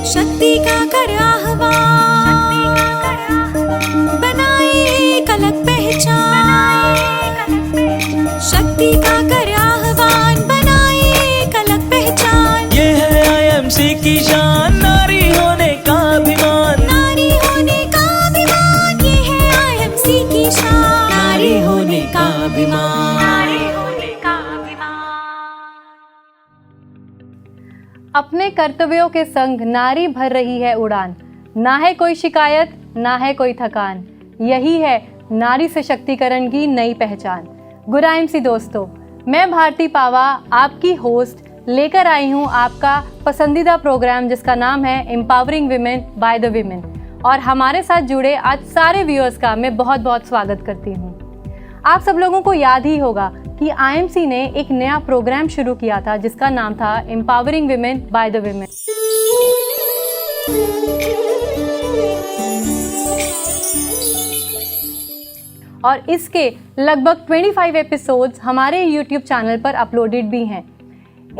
शक्ति का कर आह्वान, बनाए एक अलग पहचान। शक्ति का कर आह्वान, बनाए एक अलग पहचान। ये है आईएमसी की शान, नारी होने का अभिमान। नारी होने का अभिमान, ये है आईएमसी की शान। नारी होने का अभिमान। अपने कर्तव्यों के संग नारी भर रही है उड़ान। ना है कोई शिकायत, ना है कोई थकान। यही है नारी सशक्तिकरण की नई पहचान। गुड आईएमसी दोस्तों, मैं भारती पावा आपकी होस्ट लेकर आई हूँ आपका पसंदीदा प्रोग्राम जिसका नाम है empowering women by the women. और हमारे साथ जुड़े आज सारे व्यूअर्स का मैं बहुत बहुत स्वागत करती हूँ। आप सब लोगों को याद ही होगा कि आईएमसी ने एक नया प्रोग्राम शुरू किया था जिसका नाम था empowering women by the women. और इसके लगभग 25 एपिसोड्स हमारे YouTube चैनल पर अपलोडेड भी हैं।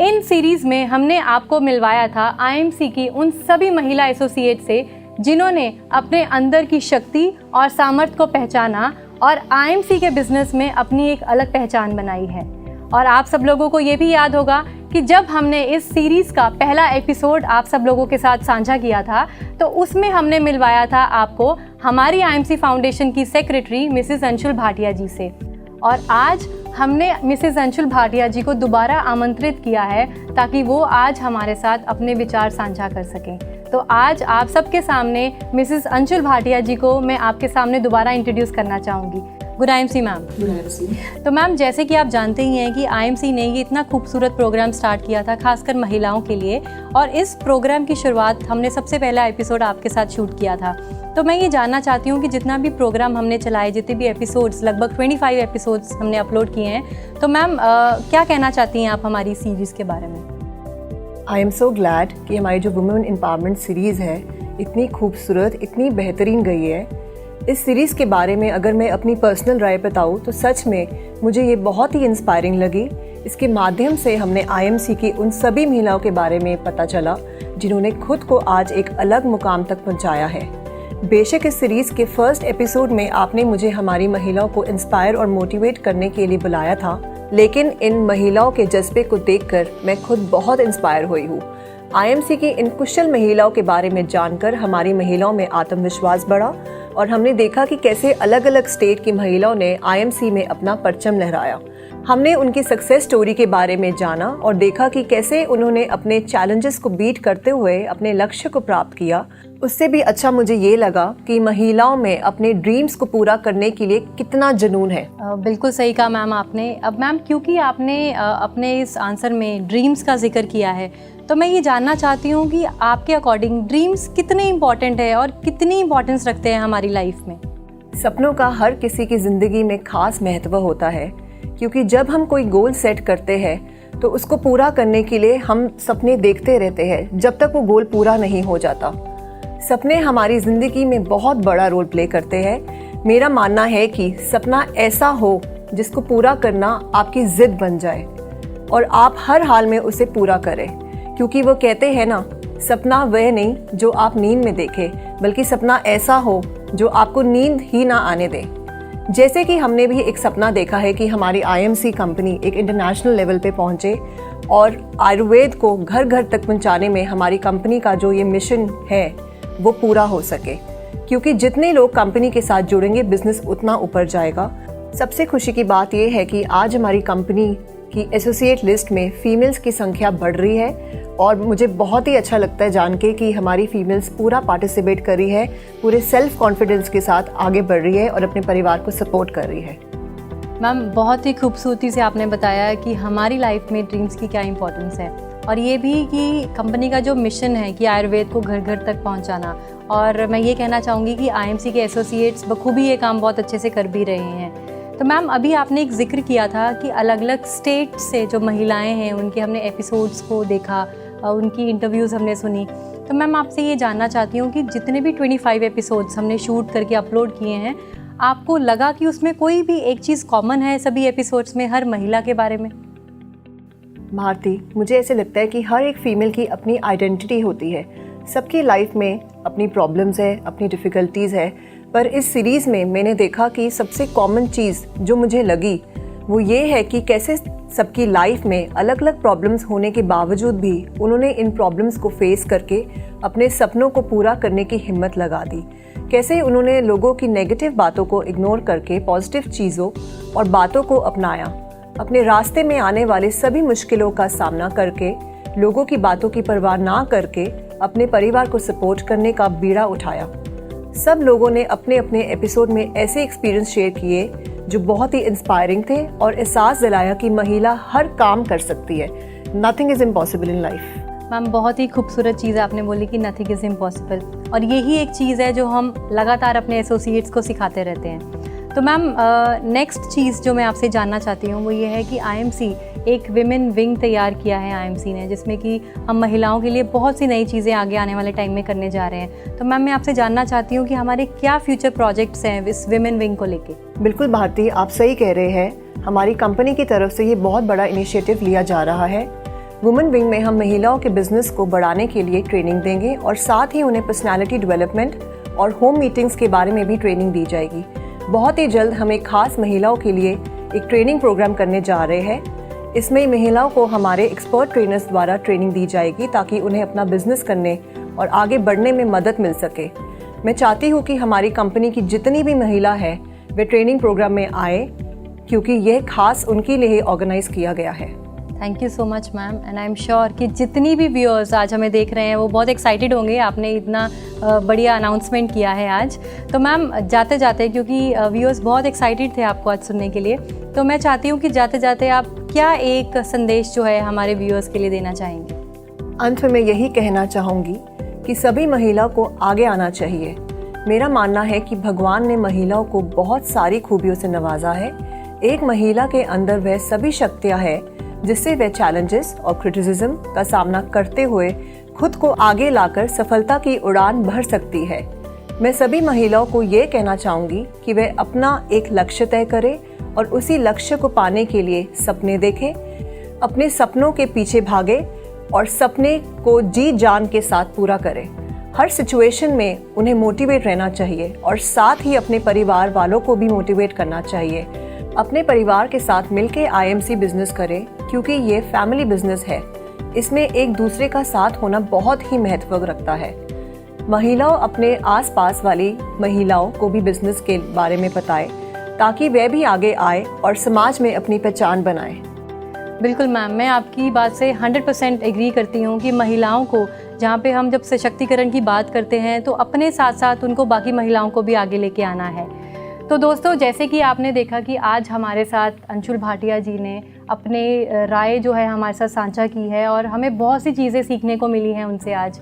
इन सीरीज में हमने आपको मिलवाया था आईएमसी की उन सभी महिला एसोसिएट से जिन्होंने अपने अंदर की शक्ति और सामर्थ्य को पहचाना और आईएमसी के बिजनेस में अपनी एक अलग पहचान बनाई है। और आप सब लोगों को ये भी याद होगा कि जब हमने इस सीरीज का पहला एपिसोड आप सब लोगों के साथ साझा किया था तो उसमें हमने मिलवाया था आपको हमारी आईएमसी फाउंडेशन की सेक्रेटरी मिसेस अंशुल भाटिया जी से। और आज हमने मिसेस अंशुल भाटिया जी को दोबारा आमंत्रित किया है ताकि वो आज हमारे साथ अपने विचार साझा कर सकें। तो आज आप सबके सामने मिसेस अंशुल भाटिया जी को मैं आपके सामने दोबारा इंट्रोड्यूस करना चाहूँगी। Good IMC ma'am. तो मैम, जैसे कि आप जानते ही हैं कि आईएमसी ने ये इतना खूबसूरत प्रोग्राम स्टार्ट किया था खासकर महिलाओं के लिए, और इस प्रोग्राम की शुरुआत हमने सबसे पहला एपिसोड आपके साथ शूट किया था। तो मैं ये जानना चाहती हूँ कि जितना भी प्रोग्राम हमने चलाए, जितने भी एपिसोड्स, लगभग 25 एपिसोड्स हमने अपलोड किए हैं, तो मैम क्या कहना चाहती हैं आप हमारी सीरीज़ के बारे में? आई एम सो ग्लैड कि हमारी जो वुमेन एम्पावरमेंट सीरीज़ है इतनी खूबसूरत, इतनी बेहतरीन गई है। इस सीरीज़ के बारे में अगर मैं अपनी पर्सनल राय बताऊँ तो सच में मुझे ये बहुत ही इंस्पायरिंग लगी। इसके माध्यम से हमने आईएमसी की उन सभी महिलाओं के बारे में पता चला जिन्होंने खुद को आज एक अलग मुकाम तक पहुँचाया है। बेशक इस सीरीज़ के फर्स्ट एपिसोड में आपने मुझे हमारी महिलाओं को इंस्पायर और मोटिवेट करने के लिए बुलाया था, लेकिन इन महिलाओं के जज्बे को देखकर मैं खुद बहुत इंस्पायर हुई हूँ। आईएमसी की इन कुशल महिलाओं के बारे में जानकर हमारी महिलाओं में आत्मविश्वास बढ़ा और हमने देखा कि कैसे अलग अलग स्टेट की महिलाओं ने आईएमसी में अपना परचम लहराया। हमने उनकी सक्सेस स्टोरी के बारे में जाना और देखा कि कैसे उन्होंने अपने चैलेंजेस को बीट करते हुए अपने लक्ष्य को प्राप्त किया। उससे भी अच्छा मुझे ये लगा कि महिलाओं में अपने ड्रीम्स को पूरा करने के लिए कितना जुनून है। बिल्कुल सही कहा मैम आपने। अब मैम, क्योंकि आपने अपने इस आंसर में ड्रीम्स का जिक्र किया है, तो मैं ये जानना चाहती हूँ कि आपके अकॉर्डिंग ड्रीम्स कितने इम्पोर्टेंट है और कितनी इम्पोर्टेंस रखते हैं हमारी लाइफ में? सपनों का हर किसी की ज़िंदगी में खास महत्व होता है, क्योंकि जब हम कोई गोल सेट करते हैं तो उसको पूरा करने के लिए हम सपने देखते रहते हैं जब तक वो गोल पूरा नहीं हो जाता। सपने हमारी ज़िंदगी में बहुत बड़ा रोल प्ले करते हैं। मेरा मानना है कि सपना ऐसा हो जिसको पूरा करना आपकी ज़िद बन जाए और आप हर हाल में उसे पूरा करें, क्योंकि वो कहते हैं ना, सपना वह नहीं जो आप नींद में देखें, बल्कि सपना ऐसा हो जो आपको नींद ही ना आने दे। जैसे कि हमने भी एक सपना देखा है कि हमारी आईएमसी कंपनी एक इंटरनेशनल लेवल पे पहुंचे और आयुर्वेद को घर घर तक पहुंचाने में हमारी कंपनी का जो ये मिशन है वो पूरा हो सके, क्योंकि जितने लोग कंपनी के साथ जुड़ेंगे बिजनेस उतना ऊपर जाएगा। सबसे खुशी की बात ये है कि आज हमारी कंपनी की एसोसिएट लिस्ट में फीमेल्स की संख्या बढ़ रही है और मुझे बहुत ही अच्छा लगता है जान के कि हमारी फीमेल्स पूरा पार्टिसिपेट कर रही है, पूरे सेल्फ कॉन्फिडेंस के साथ आगे बढ़ रही है और अपने परिवार को सपोर्ट कर रही है। मैम, बहुत ही खूबसूरती से आपने बताया कि हमारी लाइफ में ड्रीम्स की क्या इंपॉर्टेंस है, और ये भी कि कंपनी का जो मिशन है कि आयुर्वेद को घर घर तक पहुंचाना। और मैं ये कहना चाहूँगी कि आईएमसी के एसोसिएट्स बखूबी ये काम बहुत अच्छे से कर भी रहे हैं। तो मैम, अभी आपने एक जिक्र किया था कि अलग अलग स्टेट से जो महिलाएं हैं उनके हमने एपिसोड्स को देखा, उनकी इंटरव्यूज़ हमने सुनी। तो मैम, आपसे ये जानना चाहती हूँ कि जितने भी 25 एपिसोड्स हमने शूट करके अपलोड किए हैं, आपको लगा कि उसमें कोई भी एक चीज़ कॉमन है सभी एपिसोड्स में हर महिला के बारे में? भारती, मुझे ऐसे लगता है कि हर एक फीमेल की अपनी आइडेंटिटी होती है। सबकी लाइफ में अपनी प्रॉब्लम्स है, अपनी डिफ़िकल्टीज़ है, पर इस सीरीज़ में मैंने देखा कि सबसे कॉमन चीज़ जो मुझे लगी वो ये है कि कैसे सबकी लाइफ में अलग अलग प्रॉब्लम्स होने के बावजूद भी उन्होंने इन प्रॉब्लम्स को फेस करके अपने सपनों को पूरा करने की हिम्मत लगा दी। कैसे उन्होंने लोगों की नेगेटिव बातों को इग्नोर करके पॉजिटिव चीज़ों और बातों को अपनाया, अपने रास्ते में आने वाले सभी मुश्किलों का सामना करके, लोगों की बातों की परवाह ना करके अपने परिवार को सपोर्ट करने का बीड़ा उठाया। सब लोगों ने अपने अपने एपिसोड में ऐसे एक्सपीरियंस शेयर किए जो बहुत ही इंस्पायरिंग थे और एहसास दिलाया कि महिला हर काम कर सकती है। Nothing is impossible in life. Ma'am, बहुत ही खूबसूरत चीज़ आपने बोली कि नथिंग इज़ इम्पॉसिबल, और यही एक चीज़ है जो हम लगातार अपने एसोसिएट्स को सिखाते रहते हैं। तो मैम, नेक्स्ट चीज़ जो मैं आपसे जानना चाहती हूँ वो ये है कि आईएमसी एक विमेन विंग तैयार किया है आईएमसी ने, जिसमें कि हम महिलाओं के लिए बहुत सी नई चीज़ें आगे आने वाले टाइम में करने जा रहे हैं। तो मैम, मैं आपसे जानना चाहती हूँ कि हमारे क्या फ्यूचर प्रोजेक्ट्स हैं इस विमेन विंग को लेके? बिल्कुल भारती, आप सही कह रहे हैं। हमारी कंपनी की तरफ से ये बहुत बड़ा इनिशिएटिव लिया जा रहा है। वुमेन विंग में हम महिलाओं के बिजनेस को बढ़ाने के लिए ट्रेनिंग देंगे और साथ ही उन्हें पर्सनैलिटी डेवलपमेंट और होम मीटिंग्स के बारे में भी ट्रेनिंग दी जाएगी। बहुत ही जल्द हम एक खास महिलाओं के लिए एक ट्रेनिंग प्रोग्राम करने जा रहे हैं। इसमें महिलाओं को हमारे एक्सपर्ट ट्रेनर्स द्वारा ट्रेनिंग दी जाएगी ताकि उन्हें अपना बिजनेस करने और आगे बढ़ने में मदद मिल सके। मैं चाहती हूँ कि हमारी कंपनी की जितनी भी महिला है वे ट्रेनिंग प्रोग्राम में आए, क्योंकि यह खास उनके लिए ऑर्गेनाइज किया गया है। Thank you so much ma'am, and I am sure कि जितनी भी व्यूअर्स आज हमें देख रहे हैं वो बहुत एक्साइटेड होंगे। आपने इतना बढ़िया अनाउंसमेंट किया है आज। तो मैम, जाते जाते, क्योंकि व्यूअर्स बहुत एक्साइटेड थे आपको आज सुनने के लिए, तो मैं चाहती हूँ कि जाते जाते आप क्या एक संदेश जो है हमारे व्यूअर्स के लिए देना चाहेंगे? अंत में मैं यही कहना चाहूँगी कि सभी महिलाओं को आगे आना चाहिए। मेरा मानना है कि भगवान ने महिलाओं को बहुत सारी खूबियों से नवाजा है। एक महिला के अंदर वह सभी शक्तियाँ हैं जिससे वह चैलेंजेस और क्रिटिसिज्म का सामना करते हुए खुद को आगे लाकर सफलता की उड़ान भर सकती है। मैं सभी महिलाओं को ये कहना चाहूँगी कि वे अपना एक लक्ष्य तय करें और उसी लक्ष्य को पाने के लिए सपने देखें, अपने सपनों के पीछे भागे और सपने को जी जान के साथ पूरा करें। हर सिचुएशन में उन्हें मोटिवेट रहना चाहिए और साथ ही अपने परिवार वालों को भी मोटिवेट करना चाहिए। अपने परिवार के साथ मिलकर आईएमसी बिजनेस करें, क्योंकि ये फैमिली बिजनेस है। इसमें एक दूसरे का साथ होना बहुत ही महत्व रखता है। महिलाओं अपने आसपास वाली महिलाओं को भी बिजनेस के बारे में बताएं ताकि वे भी आगे आए और समाज में अपनी पहचान बनाएं। बिल्कुल मैम, मैं आपकी बात से 100% एग्री करती हूँ कि महिलाओं को, जहाँ पे हम जब सशक्तिकरण की बात करते हैं तो अपने साथ साथ उनको बाकी महिलाओं को भी आगे लेके आना है। तो दोस्तों, जैसे कि आपने देखा कि आज हमारे साथ अंशुल भाटिया जी ने अपने राय जो है हमारे साथ साझा की है और हमें बहुत सी चीज़ें सीखने को मिली हैं उनसे आज।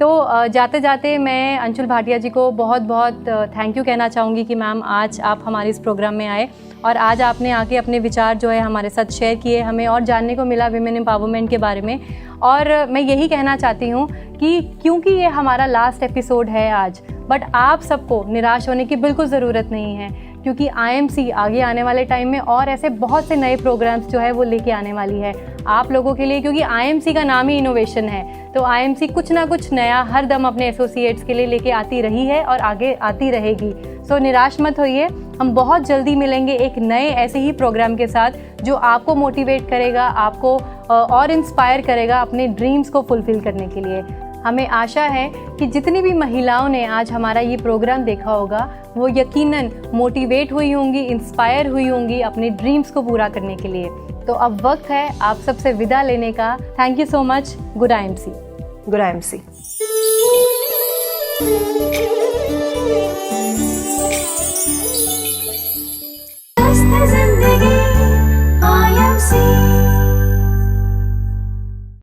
तो जाते जाते मैं अंशुल भाटिया जी को बहुत बहुत थैंक यू कहना चाहूँगी कि मैम आज आप हमारे इस प्रोग्राम में आए और आज आपने आके अपने विचार जो है हमारे साथ शेयर किए। हमें और जानने को मिला विमेन एम्पावरमेंट के बारे में। और मैं यही कहना चाहती हूँ कि क्योंकि ये हमारा लास्ट एपिसोड है आज, बट आप सबको निराश होने की बिल्कुल ज़रूरत नहीं है, क्योंकि आईएमसी आगे आने वाले टाइम में और ऐसे बहुत से नए प्रोग्राम्स जो है वो लेके आने वाली है आप लोगों के लिए, क्योंकि आईएमसी का नाम ही इनोवेशन है। तो आईएमसी कुछ ना कुछ नया हर दम अपने एसोसिएट्स के लिए लेके आती रही है और आगे आती रहेगी। सो निराश मत होइए, हम बहुत जल्दी मिलेंगे एक नए ऐसे ही प्रोग्राम के साथ जो आपको मोटिवेट करेगा, आपको और इंस्पायर करेगा अपने ड्रीम्स को फुलफिल करने के लिए। हमें आशा है कि जितनी भी महिलाओं ने आज हमारा ये प्रोग्राम देखा होगा वो यकीनन मोटिवेट हुई होंगी, इंस्पायर हुई होंगी अपने ड्रीम्स को पूरा करने के लिए। तो अब वक्त है आप सबसे विदा लेने का। Thank you so much. Good IMC. Good IMC.